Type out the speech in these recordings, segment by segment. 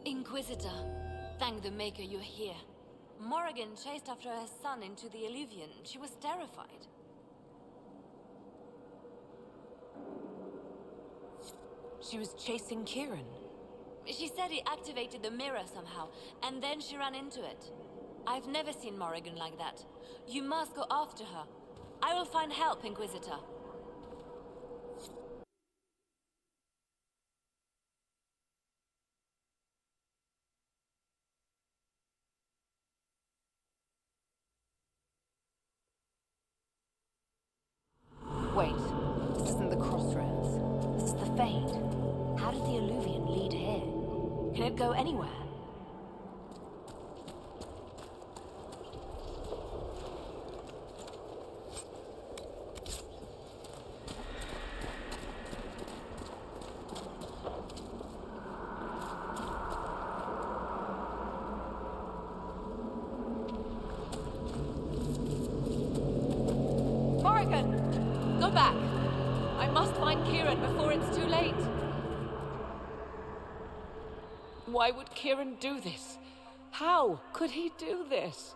Inquisitor, thank the Maker you're here. Morrigan chased after her son into the Illuvian. She was terrified. She was chasing Kieran. She said he activated the mirror somehow, and then she ran into it. I've never seen Morrigan like that. You must go after her. I will find help, Inquisitor. Wait, this isn't the crossroads. This is the Fade. How did the Illuvian lead here? Can it go anywhere? Go back! I must find Kieran before it's too late. Why would Kieran do this? How could he do this?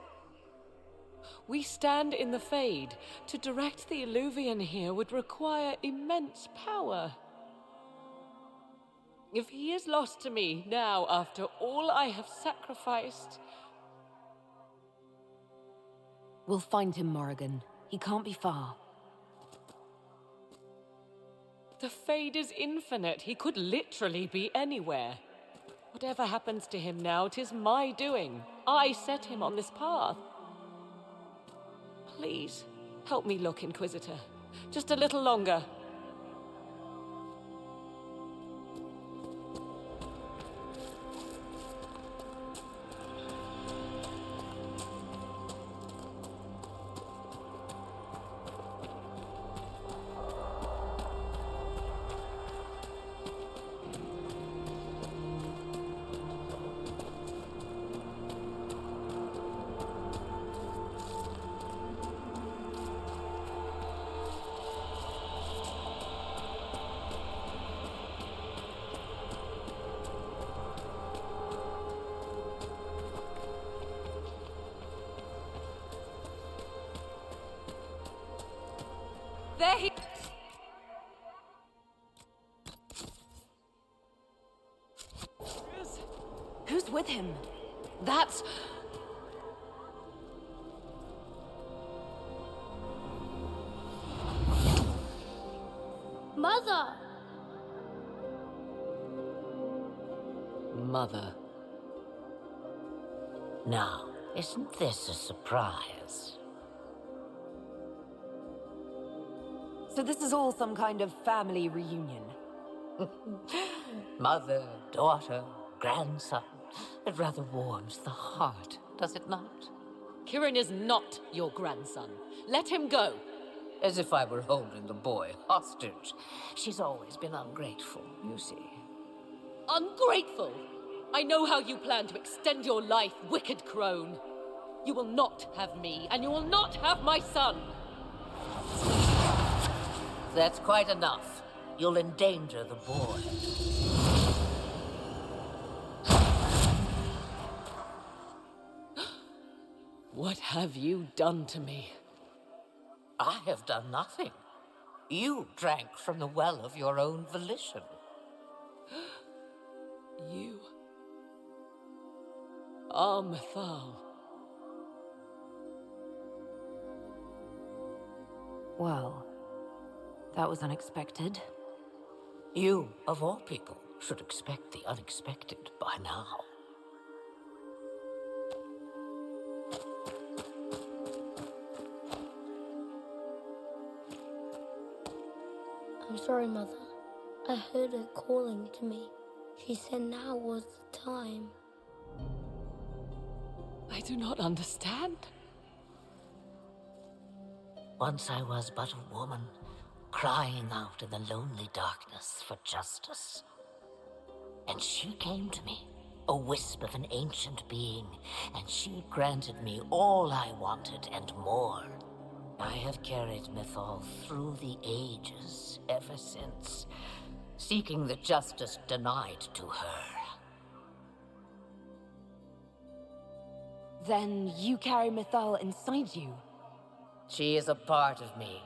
We stand in the Fade. To direct the Illuvian here would require immense power. If he is lost to me now after all I have sacrificed... We'll find him, Morrigan. He can't be far. The Fade is infinite. He could literally be anywhere. Whatever happens to him now, 'tis my doing. I set him on this path. Please, help me look, Inquisitor. Just a little longer. There he... Who's with him? That's... Mother! Mother. Now, isn't this a surprise? So this is all some kind of family reunion. Mother, daughter, grandson. It rather warms the heart, does it not? Kieran is not your grandson. Let him go. As if I were holding the boy hostage. She's always been ungrateful, you see. Ungrateful! I know how you plan to extend your life, wicked crone. You will not have me, and you will not have my son. That's quite enough. You'll endanger the boy. What have you done to me? I have done nothing. You drank from the well of your own volition. You... Armthal. Well, that was unexpected. You, of all people, should expect the unexpected by now. I'm sorry, Mother. I heard her calling to me. She said now was the time. I do not understand. Once I was but a woman, crying out in the lonely darkness for justice. And she came to me, a wisp of an ancient being, and she granted me all I wanted and more. I have carried Mythal through the ages ever since, seeking the justice denied to her. Then you carry Mythal inside you. She is a part of me,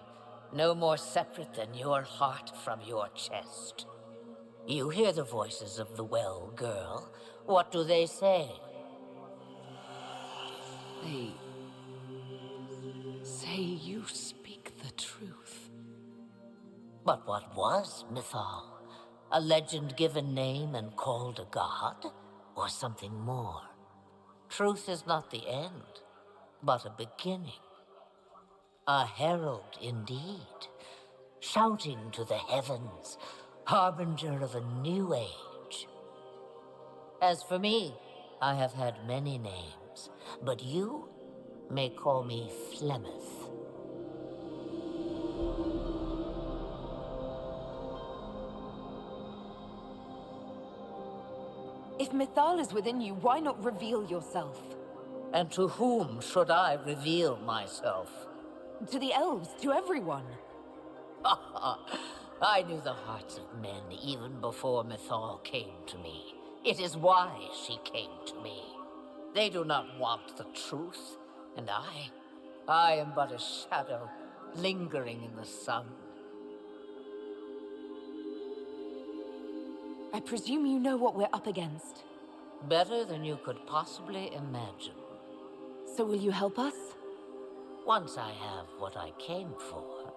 no more separate than your heart from your chest. You hear the voices of the well girl. What do they say? They say you speak the truth. But what was Mythal? A legend-given name and called a god? Or something more? Truth is not the end, but a beginning. A herald indeed, shouting to the heavens, harbinger of a new age. As for me, I have had many names, but you may call me Flemeth. If Mythal is within you, why not reveal yourself? And to whom should I reveal myself? To the elves, to everyone. I knew the hearts of men even before Mythal came to me. It is why she came to me. They do not want the truth, and I am but a shadow lingering in the sun. I presume you know what we're up against. Better than you could possibly imagine. So will you help us? Once I have what I came for.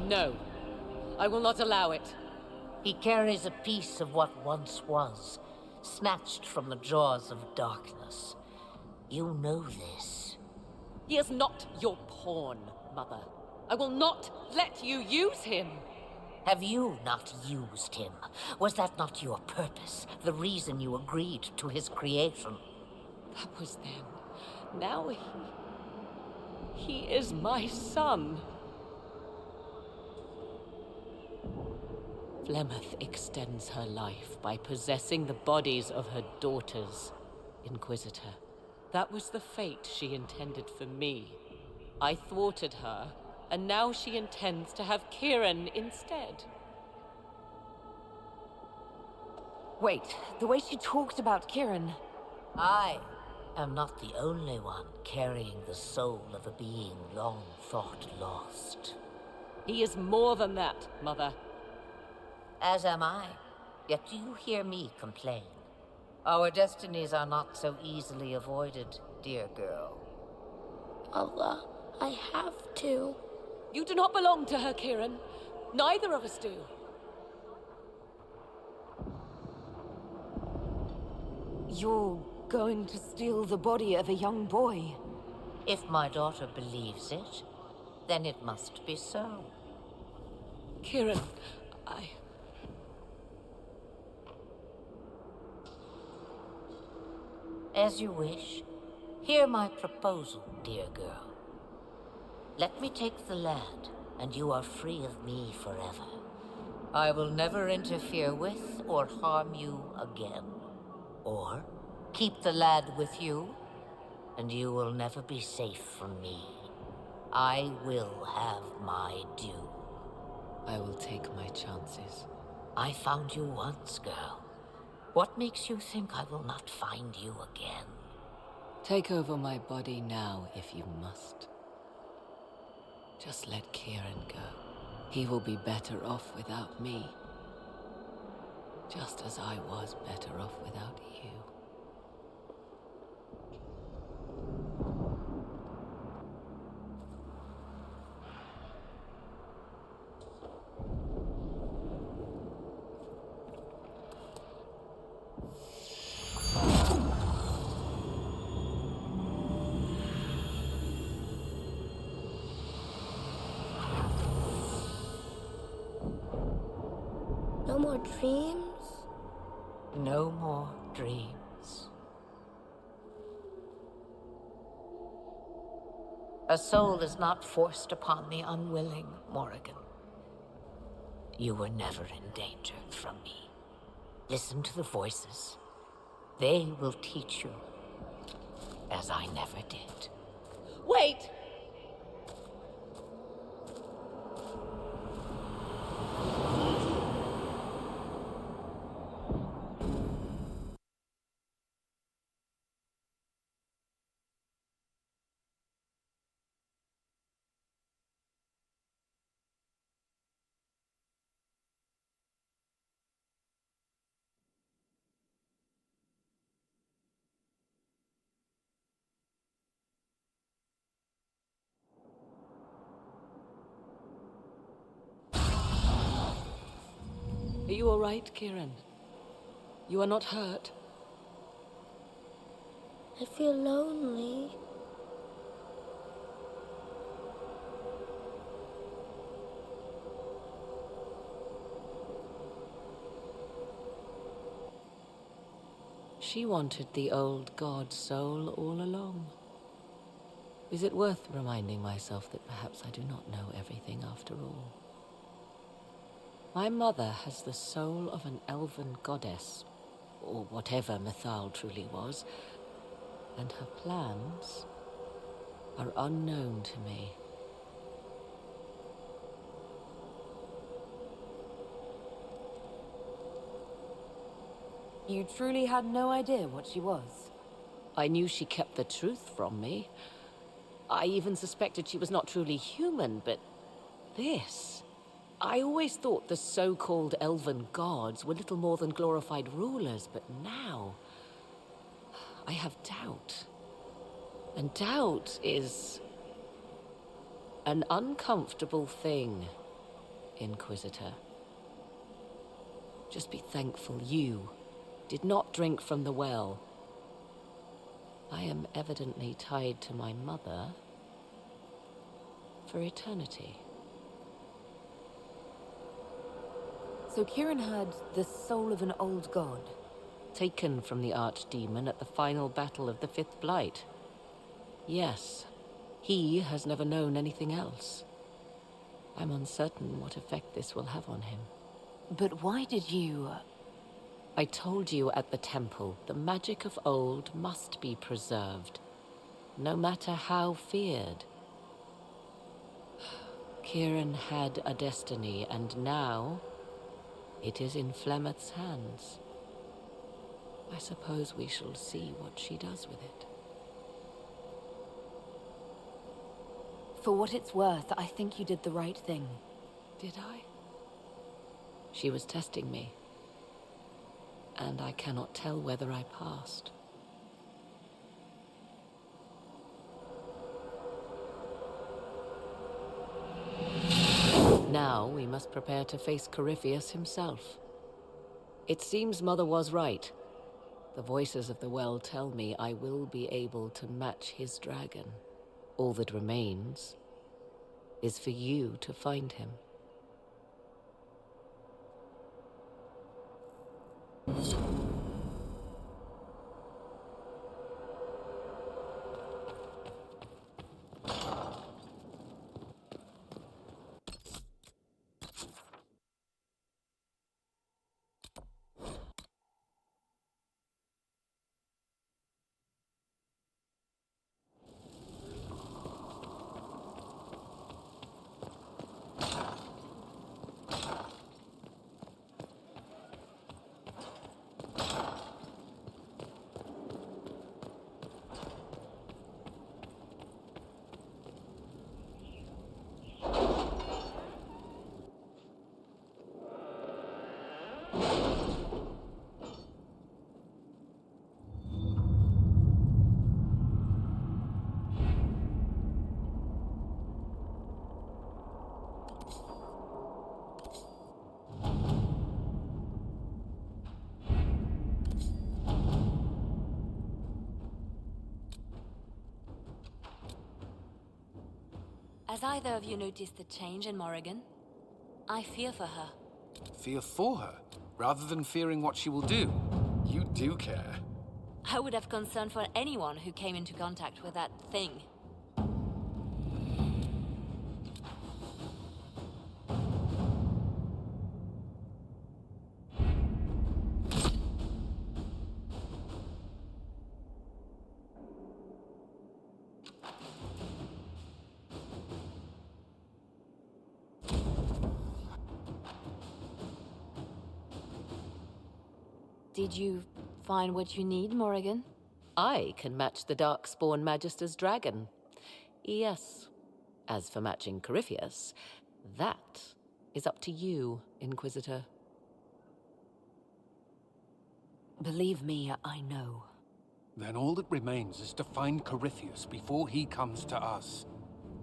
No, I will not allow it. He carries a piece of what once was, snatched from the jaws of darkness. You know this. He is not your pawn, Mother. I will not let you use him. Have you not used him? Was that not your purpose? The reason you agreed to his creation? That was then. Now he is my son. Flemeth extends her life by possessing the bodies of her daughters, Inquisitor. That was the fate she intended for me. I thwarted her, and now she intends to have Kieran instead. Wait, the way she talked about Kieran... I am not the only one carrying the soul of a being long thought lost. He is more than that, Mother. As am I. Yet you hear me complain. Our destinies are not so easily avoided, dear girl. Mother, I have to. You do not belong to her, Kieran. Neither of us do. You're going to steal the body of a young boy. If my daughter believes it, then it must be so. Kieran, As you wish. Hear my proposal, dear girl. Let me take the lad, and you are free of me forever. I will never interfere with or harm you again. Or keep the lad with you, and you will never be safe from me. I will have my due. I will take my chances. I found you once, girl. What makes you think I will not find you again? Take over my body now, if you must. Just let Kieran go. He will be better off without me. Just as I was better off without you. No more dreams? No more dreams. A soul is not forced upon the unwilling, Morrigan. You were never in danger from me. Listen to the voices. They will teach you, as I never did. Wait! you all right, Kieran? You are not hurt? I feel lonely. She wanted the old god's soul all along. Is it worth reminding myself that perhaps I do not know everything after all? My mother has the soul of an elven goddess, or whatever Mythal truly was, and her plans are unknown to me. You truly had no idea what she was? I knew she kept the truth from me. I even suspected she was not truly human, but this... I always thought the so-called elven gods were little more than glorified rulers, but now... I have doubt. And doubt is... an uncomfortable thing, Inquisitor. Just be thankful you did not drink from the well. I am evidently tied to my mother for eternity. So Kieran had the soul of an old god? Taken from the archdemon at the final battle of the Fifth Blight. Yes, he has never known anything else. I'm uncertain what effect this will have on him. But why did you... I told you at the temple, the magic of old must be preserved, no matter how feared. Kieran had a destiny, and now it is in Flemeth's hands. I suppose we shall see what she does with it. For what it's worth, I think you did the right thing. Did I? She was testing me, and I cannot tell whether I passed. Now we must prepare to face Corypheus himself. It seems Mother was right. The voices of the well tell me I will be able to match his dragon. All that remains is for you to find him. Has either of you noticed the change in Morrigan? I fear for her. Fear for her, rather than fearing what she will do. You do care. I would have concern for anyone who came into contact with that thing. Did you find what you need, Morrigan? I can match the Darkspawn Magister's dragon. Yes. As for matching Corypheus, that is up to you, Inquisitor. Believe me, I know. Then all that remains is to find Corypheus before he comes to us.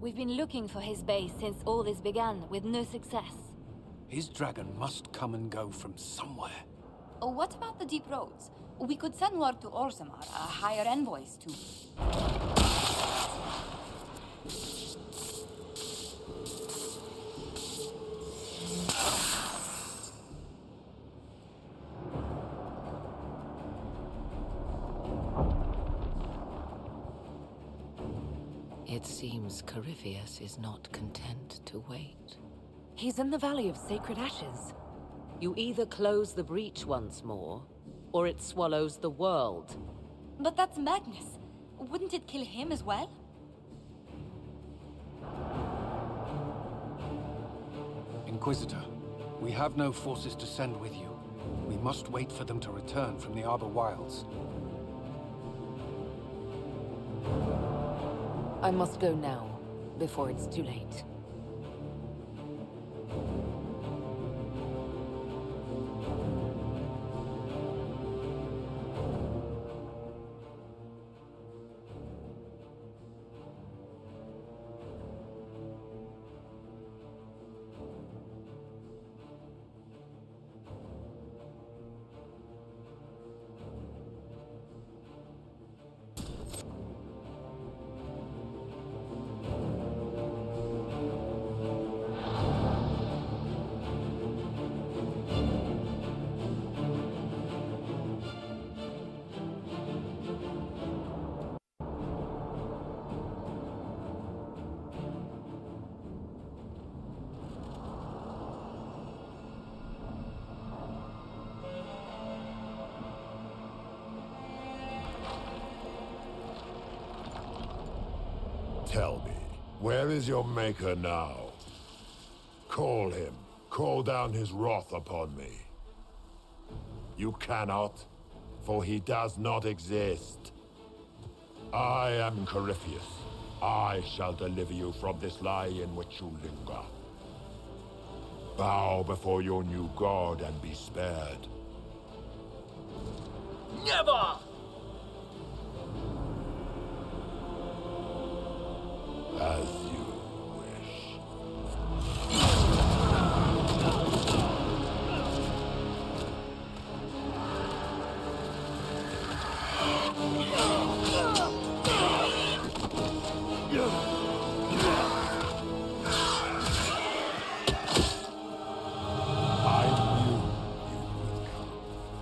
We've been looking for his base since all this began, with no success. His dragon must come and go from somewhere. Oh, what about the deep roads? We could send word to Orzammar, hire envoys to... It seems Corypheus is not content to wait. He's in the Valley of Sacred Ashes. You either close the breach once more, or it swallows the world. But that's madness. Wouldn't it kill him as well? Inquisitor, we have no forces to send with you. We must wait for them to return from the Arbor Wilds. I must go now, before it's too late. Tell me, where is your maker now? Call him. Call down his wrath upon me. You cannot, for he does not exist. I am Corypheus. I shall deliver you from this lie in which you linger. Bow before your new god and be spared. Never! As you wish.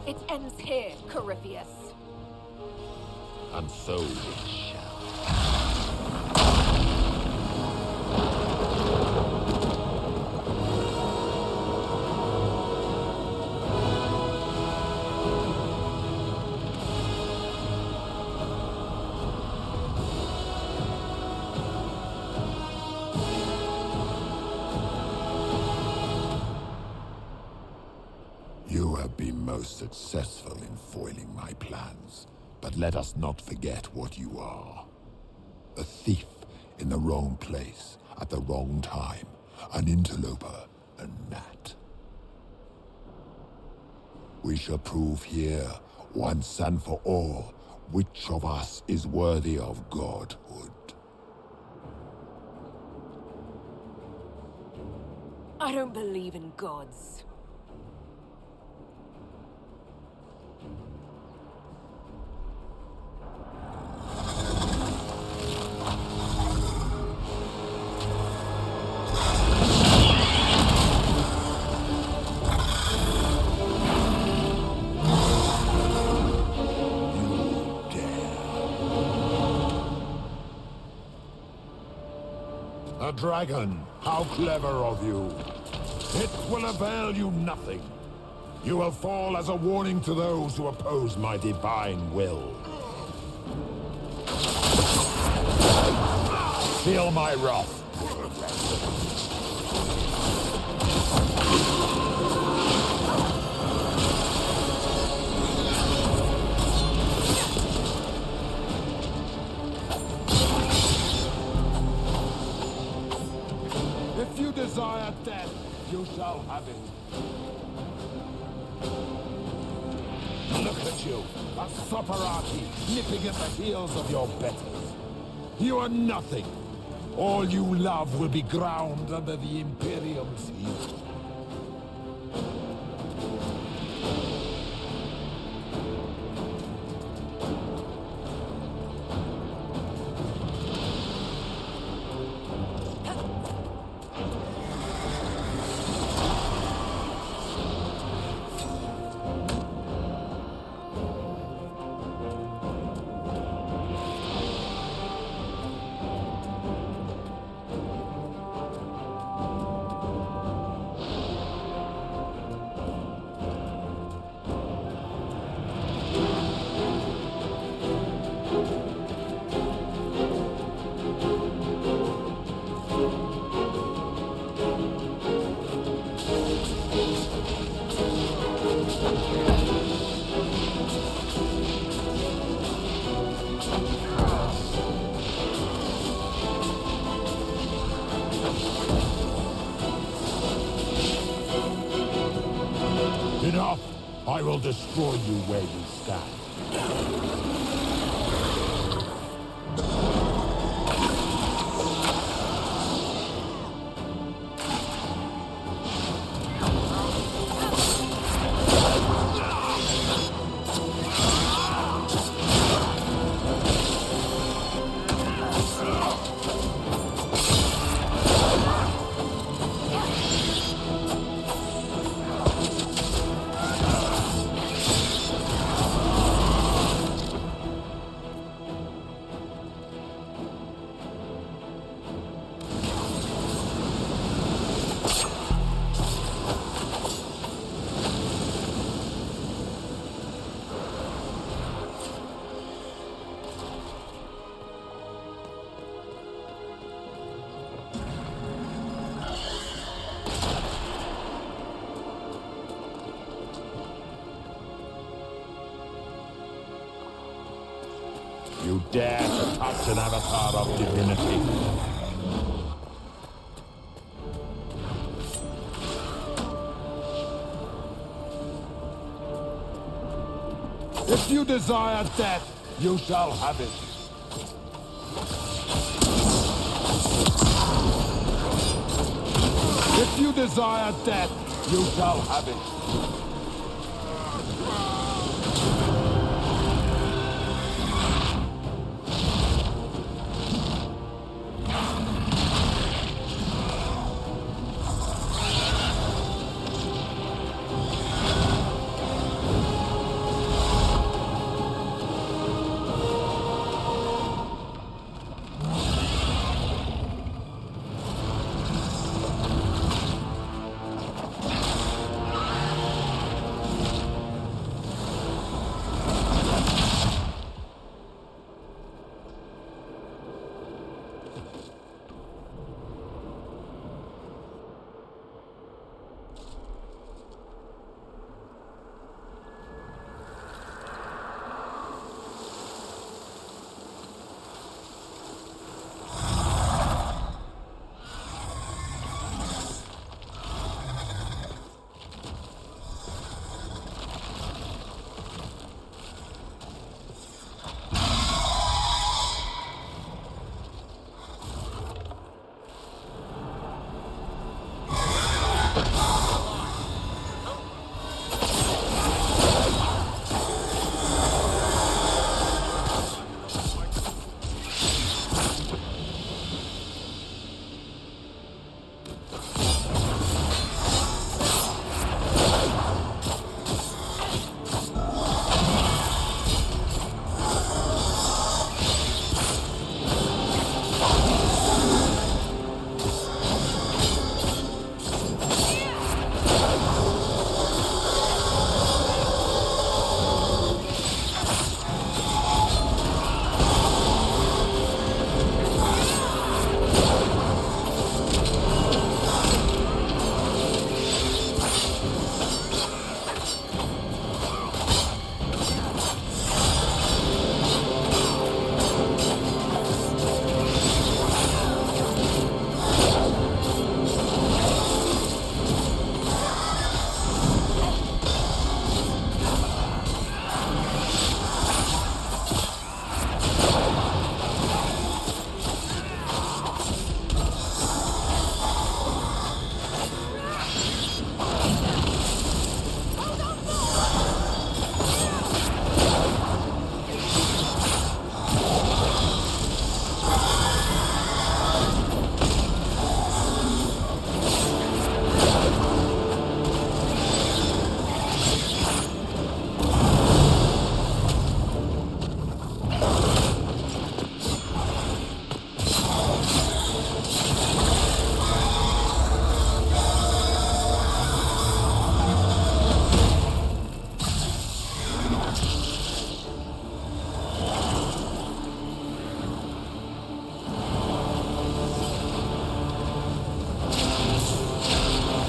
It ends here, Corypheus. And so it shall. You have been most successful in foiling my plans, but let us not forget what you are. A thief in the wrong place, at the wrong time, an interloper, a gnat. We shall prove here, once and for all, which of us is worthy of godhood. I don't believe in gods. A dragon! How clever of you! It will avail you nothing. You will fall as a warning to those who oppose my divine will. Feel my wrath. If you desire death, you shall have it. Look at you, a soparaki, nipping at the heels of your betters. You are nothing. All you love will be ground under the Imperium's heel. I will destroy you where you stand. You dare to touch an avatar of divinity? If you desire death, you shall have it. If you desire death, you shall have it.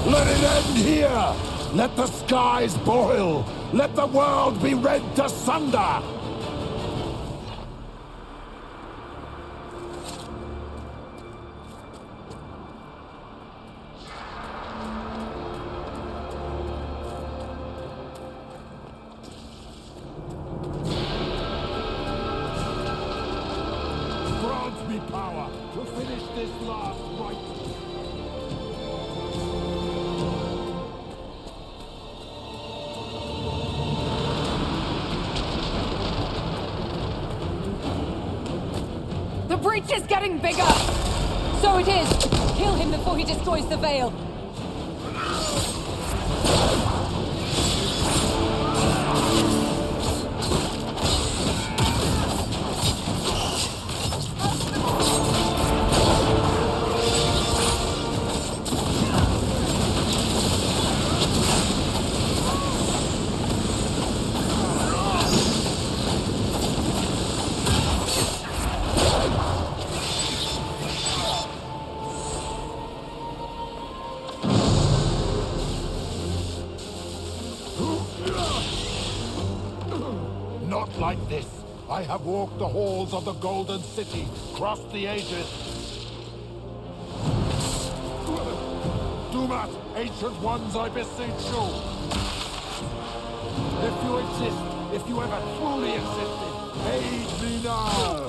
Let it end here! Let the skies boil! Let the world be rent asunder! to finish this last rite. The breach is getting bigger! So it is! Kill him before he destroys the veil! Not like this. I have walked the halls of the Golden City, crossed the ages. Do not, ancient ones, I beseech you. If you exist, if you ever truly existed, aid me now.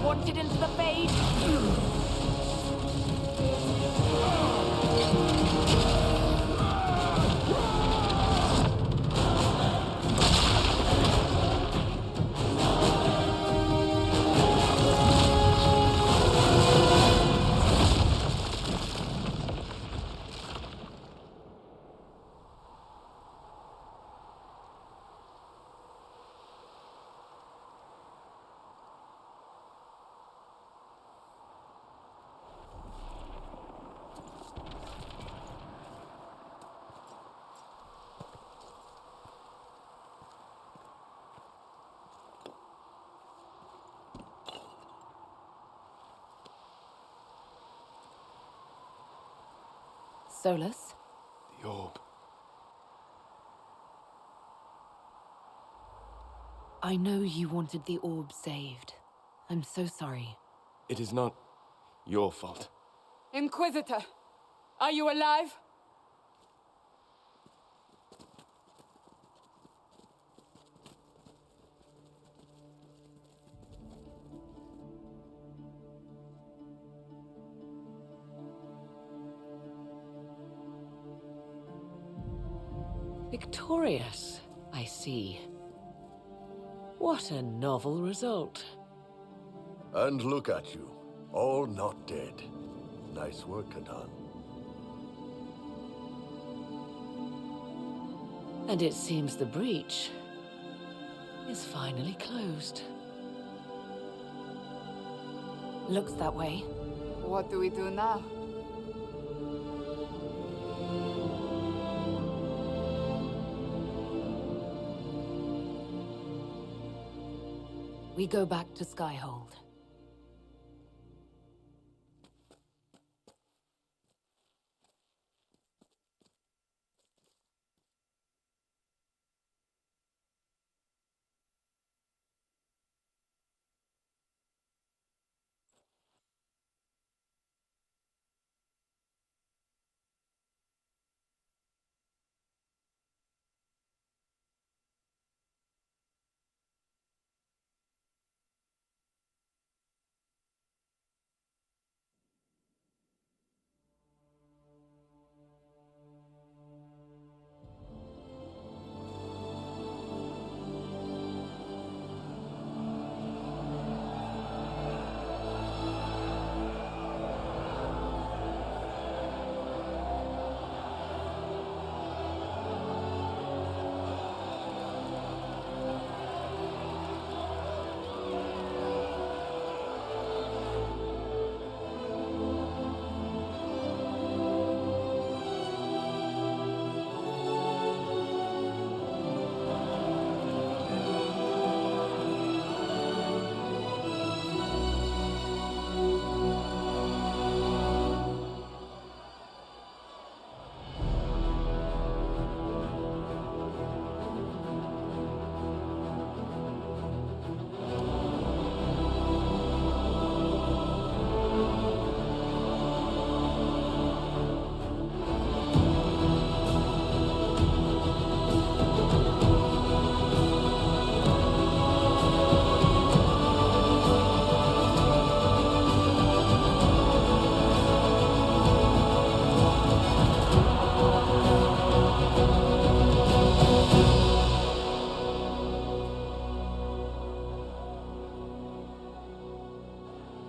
Wanted into the Fade? Solus? The orb. I know you wanted the orb saved. I'm so sorry. It is not your fault. Inquisitor, are you alive? Victorious, I see. What a novel result. And look at you, all not dead. Nice work, Kadan. And it seems the breach is finally closed. Looks that way. What do we do now? We go back to Skyhold.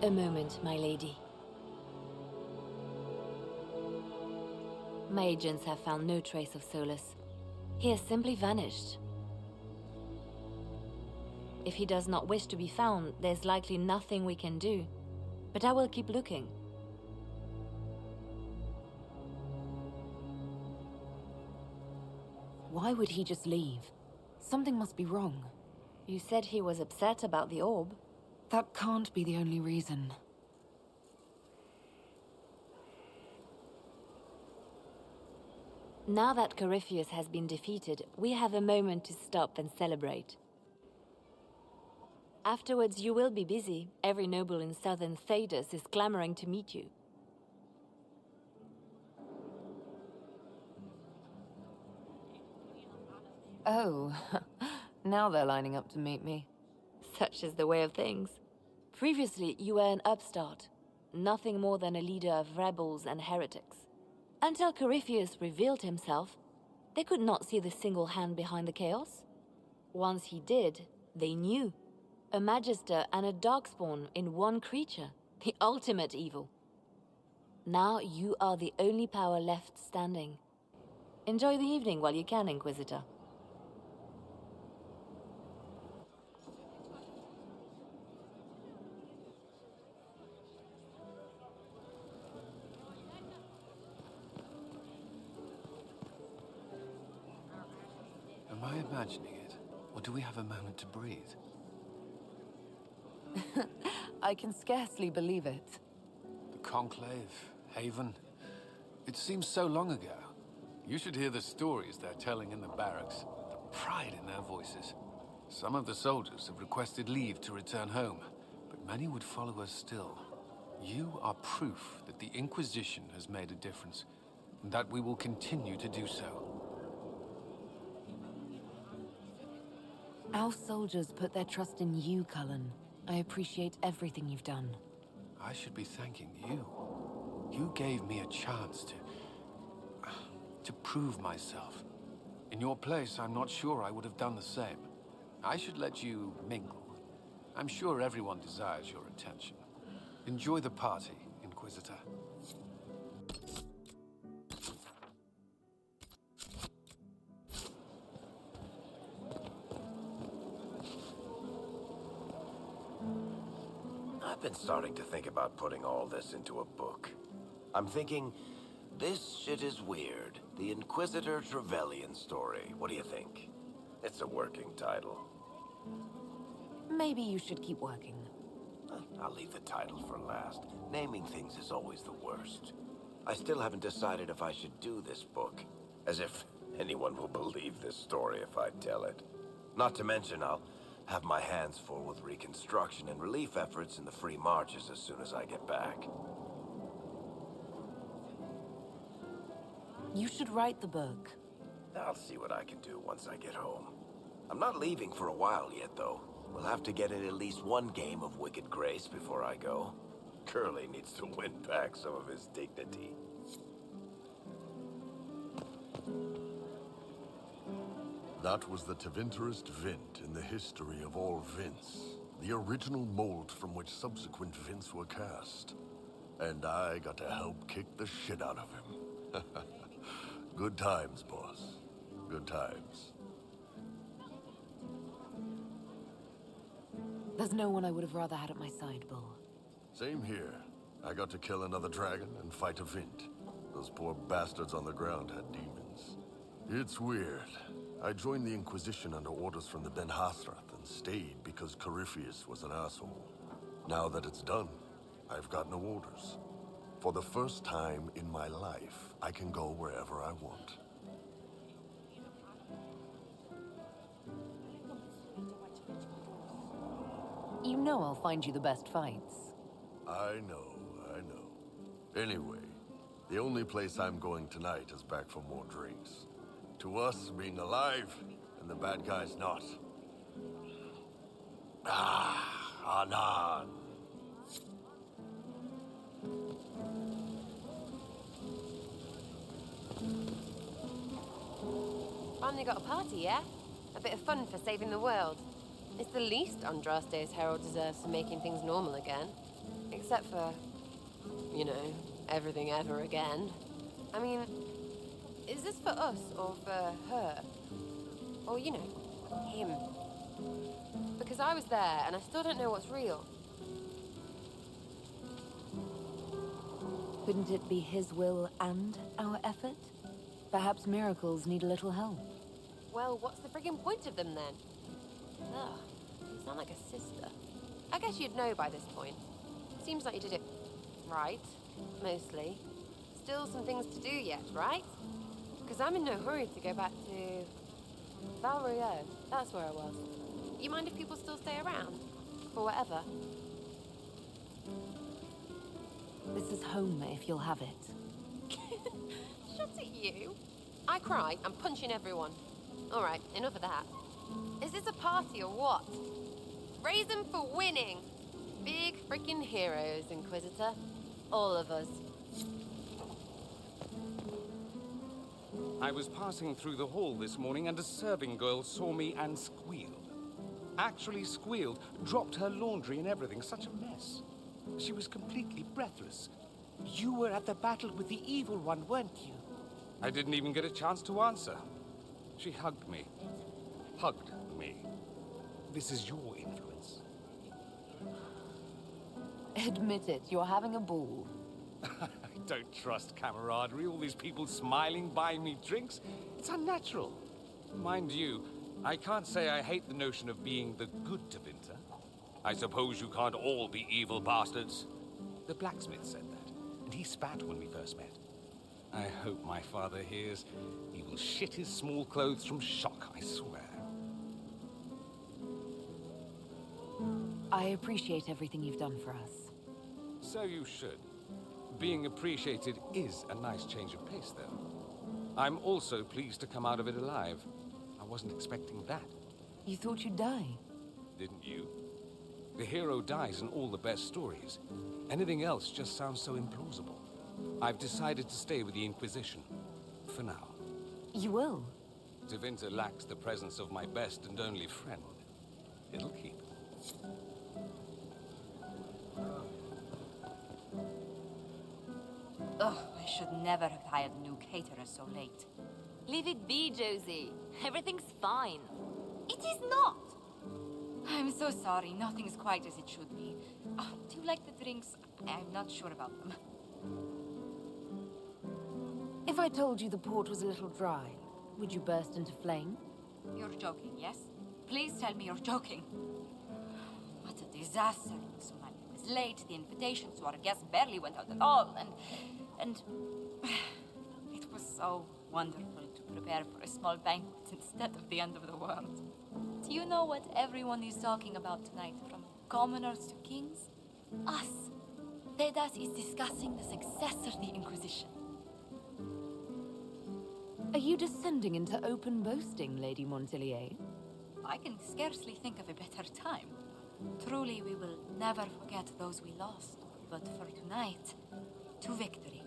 A moment, my lady. My agents have found no trace of Solus. He has simply vanished. If he does not wish to be found, there's likely nothing we can do. But I will keep looking. Why would he just leave? Something must be wrong. You said he was upset about the orb. That can't be the only reason. Now that Corypheus has been defeated, we have a moment to stop and celebrate. Afterwards, you will be busy. Every noble in southern Thedas is clamoring to meet you. Oh, now they're lining up to meet me. Such is the way of things. Previously, you were an upstart, nothing more than a leader of rebels and heretics. Until Corypheus revealed himself, they could not see the single hand behind the chaos. Once he did, they knew. A Magister and a Darkspawn in one creature, the ultimate evil. Now you are the only power left standing. Enjoy the evening while you can, Inquisitor. Am I imagining it? Or do we have a moment to breathe? I can scarcely believe it. The Conclave, Haven. It seems so long ago. You should hear the stories they're telling in the barracks. The pride in their voices. Some of the soldiers have requested leave to return home, but many would follow us still. You are proof that the Inquisition has made a difference, and that we will continue to do so. Our soldiers put their trust in you, Cullen. I appreciate everything you've done. I should be thanking you. You gave me a chance to prove myself. In your place, I'm not sure I would have done the same. I should let you mingle. I'm sure everyone desires your attention. Enjoy the party, Inquisitor. I've been starting to think about putting all this into a book. I'm thinking, this shit is weird. The Inquisitor Trevelyan story. What do you think? It's a working title. Maybe you should keep working. I'll leave the title for last. Naming things is always the worst. I still haven't decided if I should do this book. As if anyone will believe this story if I tell it. Not to mention, I'll have my hands full with reconstruction and relief efforts in the free marches as soon as I get back. You should write the book. I'll see what I can do once I get home. I'm not leaving for a while yet, though. We'll have to get in at least one game of Wicked Grace before I go. Curly needs to win back some of his dignity. That was the Tevinterest Vint in the history of all Vints. The original mold from which subsequent Vints were cast. And I got to help kick the shit out of him. Good times, boss. Good times. There's no one I would have rather had at my side, Bull. Same here. I got to kill another dragon and fight a Vint. Those poor bastards on the ground had demons. It's weird. I joined the Inquisition under orders from the Ben Hathrath and stayed because Corypheus was an asshole. Now that it's done, I've got no orders. For the first time in my life, I can go wherever I want. You know I'll find you the best fights. I know. Anyway, the only place I'm going tonight is back for more drinks. To us, being alive, and the bad guys not. Anan. Finally got a party, yeah? A bit of fun for saving the world. It's the least Andraste's herald deserves for making things normal again. Except for, you know, everything ever again. I mean, is this for us or for her? Or, you know, him? Because I was there and I still don't know what's real. Couldn't it be his will and our effort? Perhaps miracles need a little help. Well, what's the friggin' point of them then? Ugh, you sound like a sister. I guess you'd know by this point. Seems like you did it right, mostly. Still some things to do yet, right? Because I'm in no hurry to go back to Val Royeaux. That's where I was. You mind if people still stay around? For whatever? This is home, if you'll have it. Shut at you. I cry, I'm punching everyone. Alright, enough of that. Is this a party or what? Raise them for winning! Big freaking heroes, Inquisitor. All of us. I was passing through the hall this morning and a serving girl saw me and squealed. Actually squealed, dropped her laundry and everything, such a mess. She was completely breathless. You were at the battle with the evil one, weren't you? I didn't even get a chance to answer. She hugged me. Hugged me. This is your influence. Admit it, you're having a ball. I don't trust camaraderie, all these people smiling, buying me drinks. It's unnatural. Mind you, I can't say I hate the notion of being the good Tevinter. I suppose you can't all be evil bastards. The blacksmith said that, and he spat when we first met. I hope my father hears. He will shit his small clothes from shock, I swear. I appreciate everything you've done for us. So you should. Being appreciated is a nice change of pace, though. I'm also pleased to come out of it alive. I wasn't expecting that. You thought you'd die? Didn't you? The hero dies in all the best stories. Anything else just sounds so implausible. I've decided to stay with the Inquisition. For now. You will? Tevinter lacks the presence of my best and only friend. It'll keep. Ugh, I should never have hired new caterers so late. Leave it be, Josie. Everything's fine. It is not! I'm so sorry, nothing's quite as it should be. Oh, do you like the drinks? I'm not sure about them. If I told you the port was a little dry, would you burst into flame? You're joking, yes? Please tell me you're joking. What a disaster in Somalia. It was late, the invitations to our guests barely went out at all, and it was so wonderful to prepare for a small banquet instead of the end of the world. Do you know what everyone is talking about tonight, from commoners to kings? Us. Dedas is discussing the successor of the Inquisition. Are you descending into open boasting, Lady Montelier? I can scarcely think of a better time. Truly, we will never forget those we lost. But for tonight, to victory.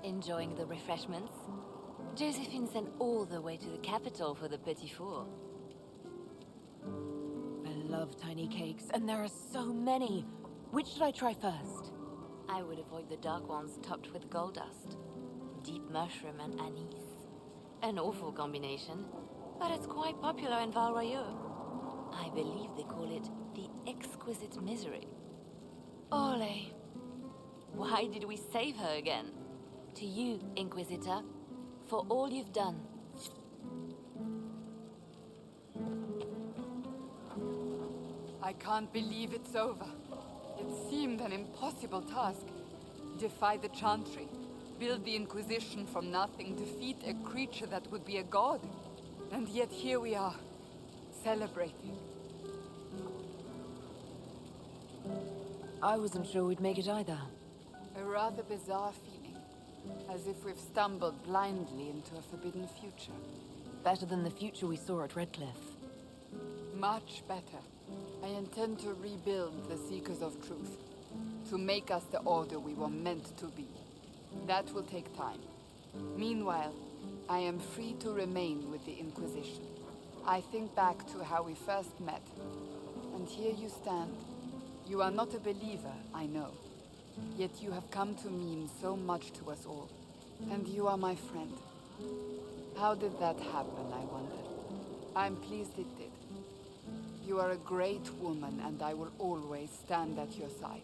Enjoying the refreshments? Josephine sent all the way to the capital for the petit four. I love tiny cakes, and there are so many. Which should I try first? I would avoid the dark ones topped with gold dust. Deep mushroom and anise. An awful combination, but it's quite popular in Val Royeaux. I believe they call it the exquisite misery. Ole. Why did we save her again? To you, Inquisitor, for all you've done. I can't believe it's over. It seemed an impossible task. Defy the Chantry, build the Inquisition from nothing, defeat a creature that would be a god. And yet here we are, celebrating. I wasn't sure we'd make it either. A rather bizarre feeling, as if we've stumbled blindly into a forbidden future. Better than the future we saw at Redcliffe. Much better. I intend to rebuild the Seekers of Truth, to make us the order we were meant to be. That will take time. Meanwhile, I am free to remain with the Inquisition. I think back to how we first met, and here you stand. You are not a believer, I know. Yet you have come to mean so much to us all. And you are my friend. How did that happen, I wonder? I'm pleased it did. You are a great woman, and I will always stand at your side.